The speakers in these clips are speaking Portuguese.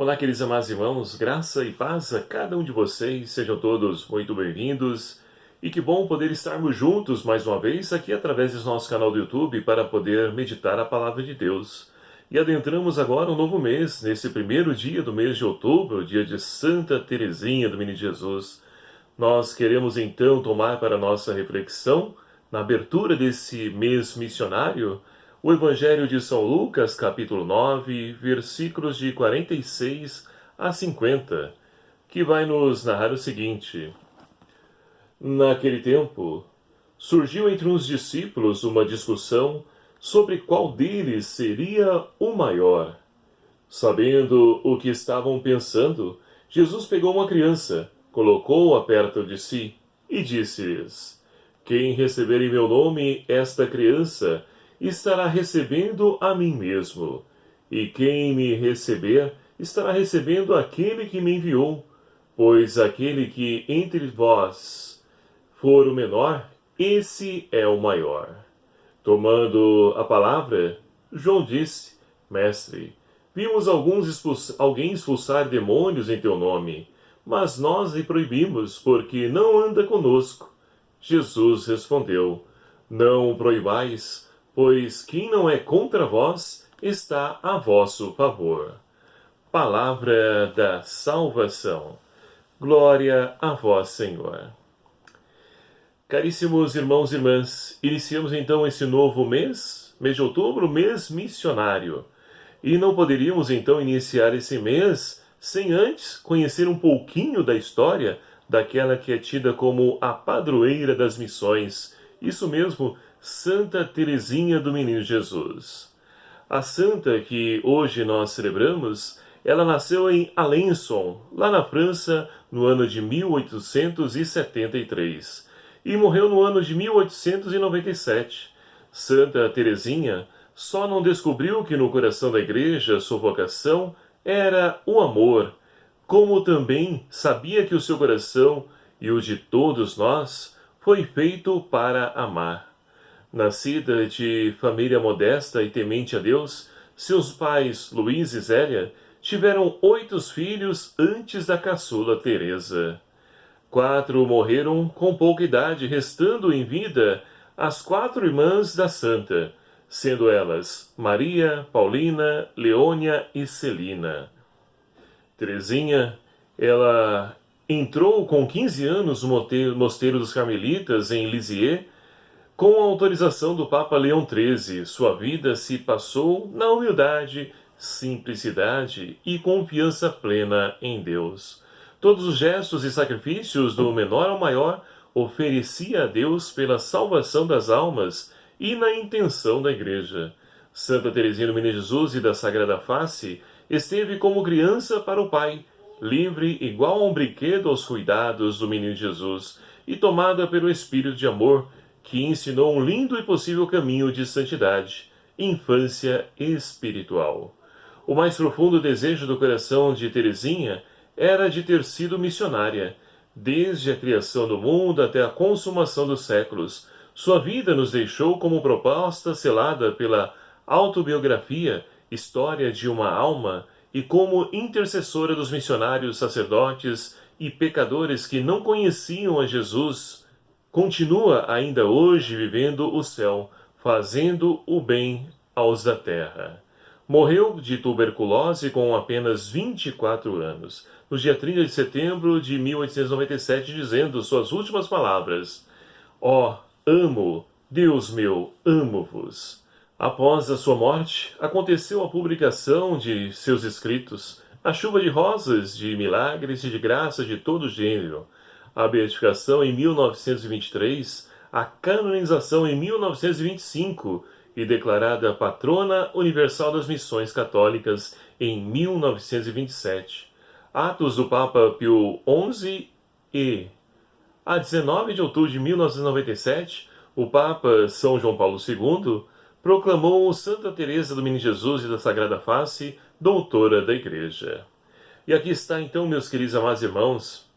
Olá, queridos amados irmãos, graça e paz a cada um de vocês, sejam todos muito bem-vindos. E que bom poder estarmos juntos mais uma vez aqui através do nosso canal do YouTube para poder meditar a Palavra de Deus. E adentramos agora um novo mês, nesse primeiro dia do mês de outubro, dia de Santa Teresinha do Menino Jesus. Nós queremos então tomar para nossa reflexão, na abertura desse mês missionário, o Evangelho de São Lucas, capítulo 9, versículos de 46 a 50, que vai nos narrar o seguinte. Naquele tempo, surgiu entre uns discípulos uma discussão sobre qual deles seria o maior. Sabendo o que estavam pensando, Jesus pegou uma criança, colocou-a perto de si e disse-lhes: Quem receber em meu nome esta criança, estará recebendo a mim mesmo. E quem me receber, estará recebendo aquele que me enviou. Pois aquele que entre vós for o menor, esse é o maior. Tomando a palavra, João disse: Mestre, vimos alguém expulsar demônios em teu nome, mas nós lhe proibimos, porque não anda conosco. Jesus respondeu: Não o proibais, pois quem não é contra vós está a vosso favor. Palavra da salvação. Glória a vós, Senhor. Caríssimos irmãos e irmãs, iniciamos então esse novo mês de outubro, mês missionário. E não poderíamos então iniciar esse mês sem antes conhecer um pouquinho da história daquela que é tida como a padroeira das missões. Isso mesmo, Santa Teresinha do Menino Jesus. A santa que hoje nós celebramos, ela nasceu em Alençon, lá na França, no ano de 1873, e morreu no ano de 1897. Santa Teresinha só não descobriu que no coração da Igreja sua vocação era o amor, como também sabia que o seu coração e o de todos nós foi feito para amar. Nascida de família modesta e temente a Deus, seus pais, Luís e Zélia, tiveram 8 filhos antes da caçula Teresa. 4 morreram com pouca idade, restando em vida as 4 irmãs da santa, sendo elas Maria, Paulina, Leônia e Celina. Teresinha, ela entrou com 15 anos no mosteiro dos Carmelitas, em Lisieux, com a autorização do Papa Leão XIII. Sua vida se passou na humildade, simplicidade e confiança plena em Deus. Todos os gestos e sacrifícios, do menor ao maior, oferecia a Deus pela salvação das almas e na intenção da Igreja. Santa Teresinha do Menino Jesus e da Sagrada Face esteve como criança para o Pai, livre igual a um brinquedo aos cuidados do Menino Jesus e tomada pelo Espírito de amor, que ensinou um lindo e possível caminho de santidade, infância espiritual. O mais profundo desejo do coração de Teresinha era de ter sido missionária. Desde a criação do mundo até a consumação dos séculos, sua vida nos deixou como proposta selada pela autobiografia, história de uma alma, e como intercessora dos missionários, sacerdotes e pecadores que não conheciam a Jesus, continua ainda hoje vivendo o céu, fazendo o bem aos da terra. Morreu de tuberculose com apenas 24 anos, no dia 30 de setembro de 1897, dizendo suas últimas palavras: Ó, amo, Deus meu, amo-vos. Após a sua morte, aconteceu a publicação de seus escritos, a chuva de rosas, de milagres e de graças de todo gênero, a beatificação em 1923, a canonização em 1925 e declarada patrona universal das missões católicas em 1927. Atos do Papa Pio XI e, a 19 de outubro de 1997, o Papa São João Paulo II proclamou Santa Teresa do Menino Jesus e da Sagrada Face doutora da Igreja. E aqui está então, meus queridos amados irmãos,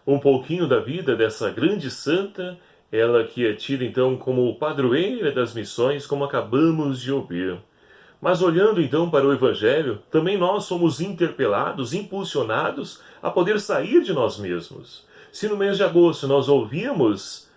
um pouquinho da vida dessa grande santa, ela que é tida então como padroeira das missões, como acabamos de ouvir. Mas olhando então para o Evangelho, também nós somos interpelados, impulsionados a poder sair de nós mesmos. Se no mês de agosto nós ouvimos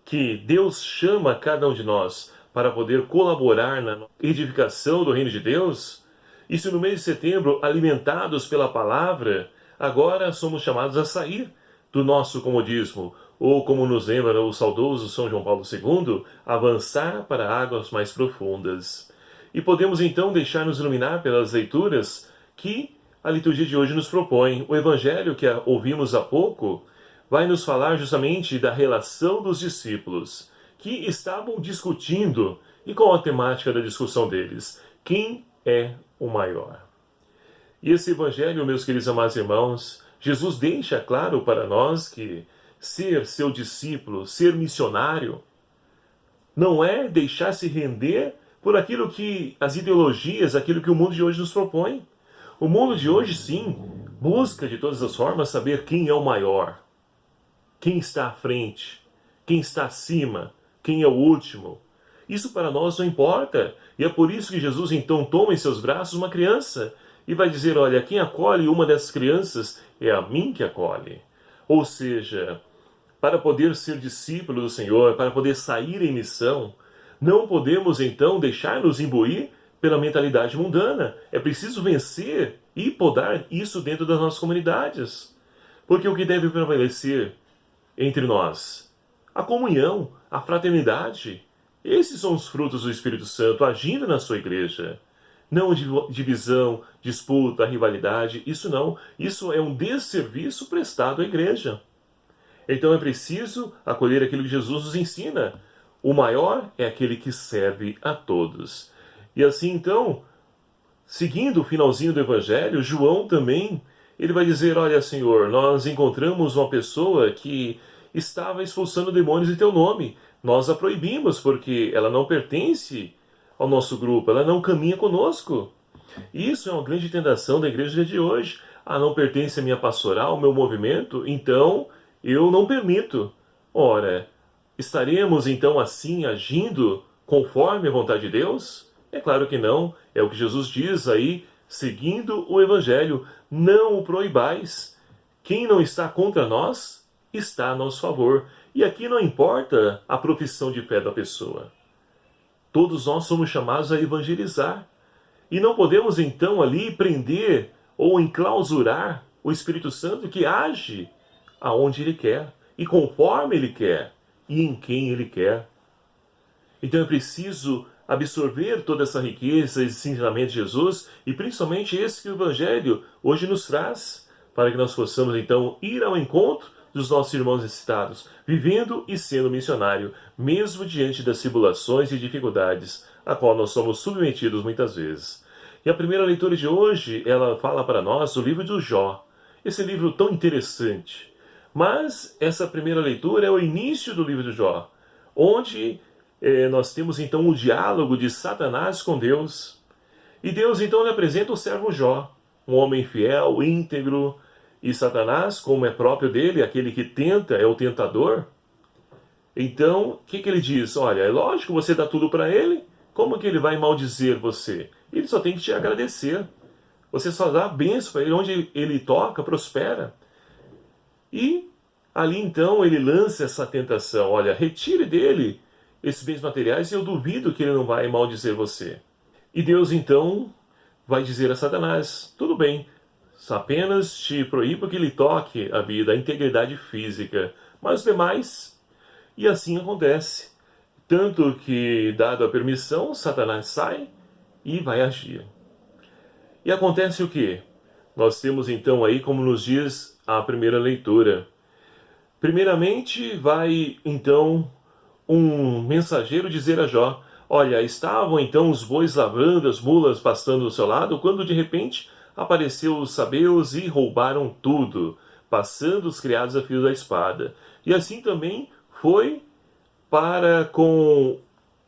que Deus chama cada um de nós para poder colaborar na edificação do reino de Deus, e se no mês de setembro, alimentados pela palavra, agora somos chamados a sair do nosso comodismo, ou como nos lembra o saudoso São João Paulo II, avançar para águas mais profundas. E podemos então deixar-nos iluminar pelas leituras que a liturgia de hoje nos propõe. O Evangelho que ouvimos há pouco vai nos falar justamente da relação dos discípulos, que estavam discutindo, e qual a temática da discussão deles? Quem é o maior? E esse Evangelho, meus queridos amados irmãos, Jesus deixa claro para nós que ser seu discípulo, ser missionário, não é deixar-se render por aquilo que as ideologias, aquilo que o mundo de hoje nos propõe. O mundo de hoje, sim, busca de todas as formas saber quem é o maior, quem está à frente, quem está acima, quem é o último. Isso para nós não importa. E é por isso que Jesus então toma em seus braços uma criança e vai dizer, olha, quem acolhe uma dessas crianças é a mim que acolhe. Ou seja, para poder ser discípulo do Senhor, para poder sair em missão, não podemos então deixar-nos imbuir pela mentalidade mundana. É preciso vencer e podar isso dentro das nossas comunidades. Porque o que deve prevalecer entre nós? A comunhão, a fraternidade. Esses são os frutos do Espírito Santo agindo na sua igreja. Não divisão, disputa, rivalidade, isso não. Isso é um desserviço prestado à igreja. Então é preciso acolher aquilo que Jesus nos ensina. O maior é aquele que serve a todos. E assim então, seguindo o finalzinho do Evangelho, João também, ele vai dizer, olha Senhor, nós encontramos uma pessoa que estava expulsando demônios em teu nome. Nós a proibimos porque ela não pertence ao nosso grupo, ela não caminha conosco. Isso é uma grande tentação da igreja de hoje. Não pertence à minha pastoral, ao meu movimento, então eu não permito. Ora, estaremos então assim agindo conforme a vontade de Deus? É claro que não. É o que Jesus diz aí, seguindo o Evangelho. Não o proibais. Quem não está contra nós, está a nosso favor. E aqui não importa a profissão de fé da pessoa. Todos nós somos chamados a evangelizar. E não podemos então ali prender ou enclausurar o Espírito Santo que age aonde Ele quer, e conforme Ele quer, e em quem Ele quer. Então é preciso absorver toda essa riqueza, esse ensinamento de Jesus, e principalmente esse que o Evangelho hoje nos traz, para que nós possamos então ir ao encontro dos nossos irmãos necessitados, vivendo e sendo missionário, mesmo diante das tribulações e dificuldades a qual nós somos submetidos muitas vezes. E a primeira leitura de hoje, ela fala para nós do livro do Jó, esse livro tão interessante. Mas essa primeira leitura é o início do livro do Jó, onde nós temos então o diálogo de Satanás com Deus. E Deus então lhe apresenta o servo Jó, um homem fiel, íntegro, e Satanás, como é próprio dele, aquele que tenta, é o tentador. Então, o que ele diz? Olha, é lógico, você dá tudo para ele, como que ele vai maldizer você? Ele só tem que te agradecer. Você só dá a bênção para ele, onde ele toca, prospera. E ali então ele lança essa tentação, olha, retire dele esses bens materiais e eu duvido que ele não vai maldizer você. E Deus então vai dizer a Satanás, tudo bem, apenas te proíbo que lhe toque a vida, a integridade física, mas os demais, e assim acontece. Tanto que, dado a permissão, Satanás sai e vai agir. E acontece o quê? Nós temos então aí, como nos diz a primeira leitura. Primeiramente vai então um mensageiro dizer a Jó, olha, estavam então os bois lavrando, as mulas pastando do seu lado, quando de repente apareceu os sabeus e roubaram tudo, passando os criados a fio da espada. E assim também foi para com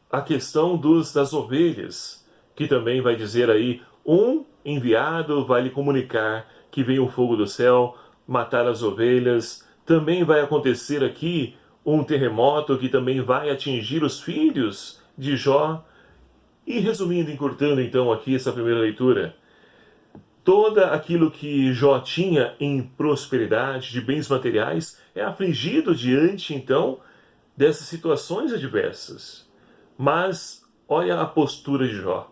a questão das ovelhas, que também vai dizer aí, um enviado vai lhe comunicar que veio um fogo do céu, matar as ovelhas. Também vai acontecer aqui um terremoto que também vai atingir os filhos de Jó. E resumindo, encurtando então aqui essa primeira leitura, todo aquilo que Jó tinha em prosperidade, de bens materiais, é afligido diante então dessas situações adversas. Mas olha a postura de Jó.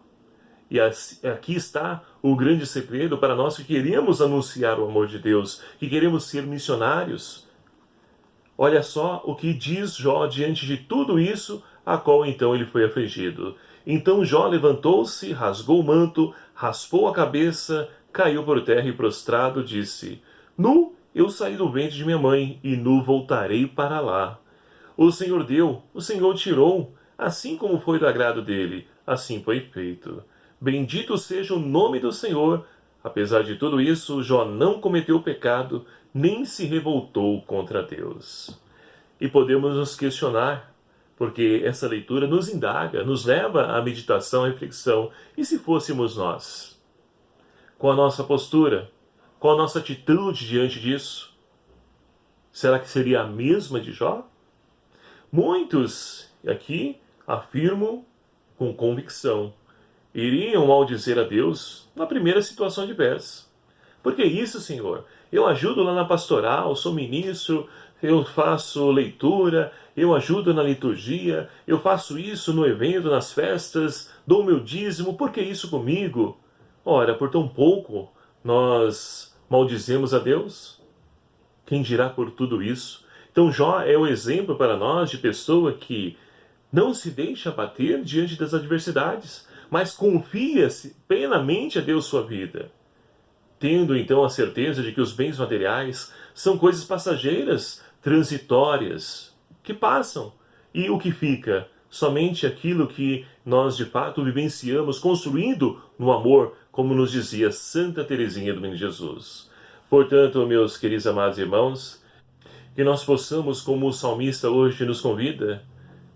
E aqui está o grande segredo para nós que queremos anunciar o amor de Deus, que queremos ser missionários. Olha só o que diz Jó diante de tudo isso, a qual então ele foi afligido. Então Jó levantou-se, rasgou o manto, raspou a cabeça, caiu por terra e prostrado disse: Nu eu saí do ventre de minha mãe, e nu voltarei para lá. O Senhor deu, o Senhor tirou, assim como foi do agrado dele, assim foi feito. Bendito seja o nome do Senhor. Apesar de tudo isso, Jó não cometeu pecado, nem se revoltou contra Deus. E podemos nos questionar, porque essa leitura nos indaga, nos leva à meditação, à reflexão. E se fôssemos nós? Com a nossa postura, com a nossa atitude diante disso? Será que seria a mesma de Jó? Muitos aqui afirmam com convicção, iriam maldizer a Deus na primeira situação adversa. Porque isso, Senhor, eu ajudo lá na pastoral, sou ministro, eu faço leitura, eu ajudo na liturgia, eu faço isso no evento, nas festas, dou meu dízimo, por que isso comigo? Ora, por tão pouco nós maldizemos a Deus? Quem dirá por tudo isso? Então Jó é o exemplo para nós de pessoa que não se deixa abater diante das adversidades, mas confia plenamente a Deus sua vida, tendo então a certeza de que os bens materiais são coisas passageiras, transitórias, que passam, e o que fica? Somente aquilo que nós de fato vivenciamos, construindo no amor, como nos dizia Santa Teresinha do Menino Jesus. Portanto, meus queridos amados irmãos, que nós possamos, como o salmista hoje nos convida,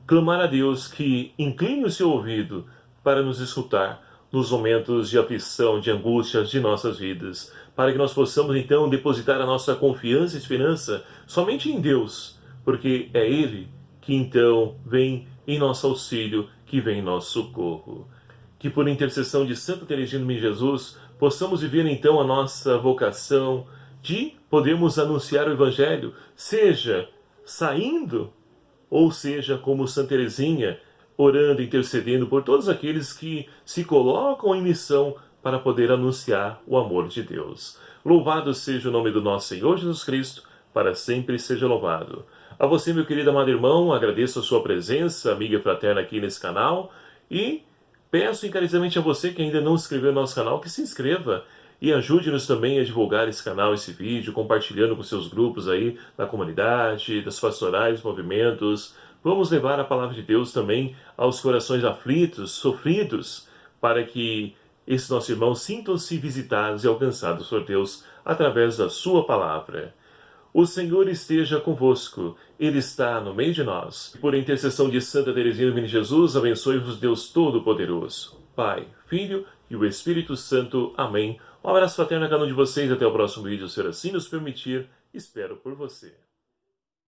clamar a Deus que incline o seu ouvido para nos escutar nos momentos de aflição, de angústias de nossas vidas, para que nós possamos então depositar a nossa confiança e esperança somente em Deus, porque é Ele que então vem em nosso auxílio, que vem em nosso socorro. Que por intercessão de Santa Teresinha do Menino Jesus, possamos viver então a nossa vocação de podermos anunciar o Evangelho, seja saindo, ou seja, como Santa Teresinha, orando, intercedendo por todos aqueles que se colocam em missão para poder anunciar o amor de Deus. Louvado seja o nome do nosso Senhor Jesus Cristo, para sempre seja louvado. A você, meu querido amado irmão, agradeço a sua presença, amiga e fraterna aqui nesse canal, e peço encarecidamente a você que ainda não se inscreveu no nosso canal, que se inscreva e ajude-nos também a divulgar esse canal, esse vídeo, compartilhando com seus grupos aí na comunidade, das pastorais, movimentos. Vamos levar a palavra de Deus também aos corações aflitos, sofridos, para que esses nossos irmãos sintam-se visitados e alcançados por Deus através da sua palavra. O Senhor esteja convosco, Ele está no meio de nós. Por intercessão de Santa Teresinha do Menino Jesus, abençoe-vos Deus Todo-Poderoso, Pai, Filho e o Espírito Santo. Amém. Um abraço fraterno a cada um de vocês. Até o próximo vídeo, se assim nos permitir. Espero por você.